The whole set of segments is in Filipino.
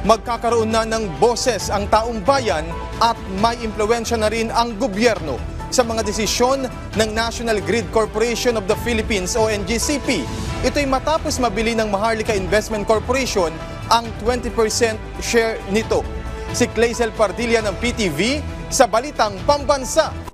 magkakaroon na ng boses ang taong bayan at may impluwensya na rin ang gobyerno sa mga desisyon ng National Grid Corporation of the Philippines o NGCP. Ito'y matapos mabili ng Maharlika Investment Corporation ang 20% share nito. Si Clazel Pardilla ng PTV sa Balitang Pambansa.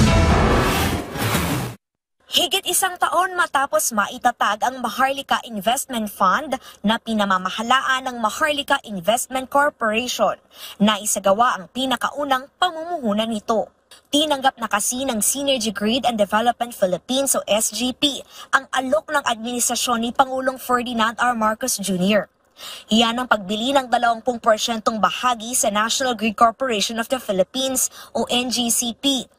Higit isang taon matapos maitatag ang Maharlika Investment Fund na pinamamahalaan ng Maharlika Investment Corporation, naisagawa ang pinakaunang pamumuhunan nito. Tinanggap na kasi ng Synergy Grid and Development Philippines o SGP ang alok ng administrasyon ni Pangulong Ferdinand R. Marcos Jr. Iyan ang pagbili ng 20% bahagi sa National Grid Corporation of the Philippines o NGCP.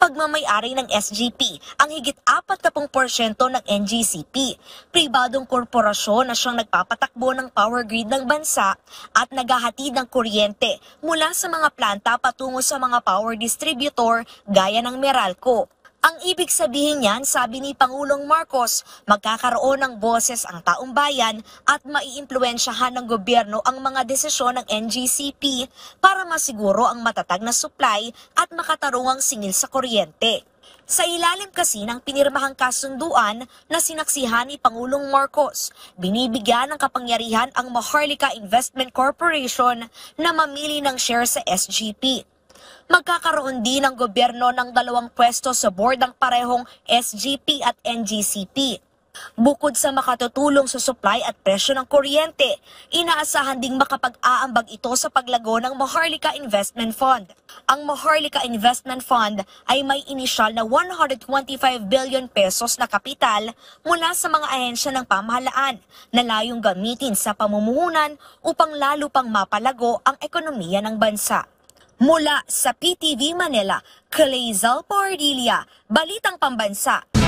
Pagmamay-ari ng SGP ang higit 40% ng NGCP, pribadong korporasyon na siyang nagpapatakbo ng power grid ng bansa at naghahatid ng kuryente mula sa mga planta patungo sa mga power distributor gaya ng Meralco. Ang ibig sabihin niyan, sabi ni Pangulong Marcos, magkakaroon ng boses ang taong bayan at maiimpluwensyahan ng gobyerno ang mga desisyon ng NGCP para masiguro ang matatag na supply at makatarungang singil sa kuryente. Sa ilalim kasi ng pinirmahang kasunduan na sinaksihan ni Pangulong Marcos, binibigyan ng kapangyarihan ang Maharlika Investment Corporation na mamili ng share sa SGP. Magkakaroon din ang gobyerno ng 2 pwesto sa board ng parehong SGP at NGCP. Bukod sa makatutulong sa supply at presyo ng kuryente, inaasahan ding makapag-aambag ito sa paglago ng Maharlika Investment Fund. Ang Maharlika Investment Fund ay may inisyal na 125 billion pesos na kapital mula sa mga ahensya ng pamahalaan na layong gamitin sa pamumuhunan upang lalo pang mapalago ang ekonomiya ng bansa. Mula sa PTV Manila, Clazel Pardilla, Balitang Pambansa.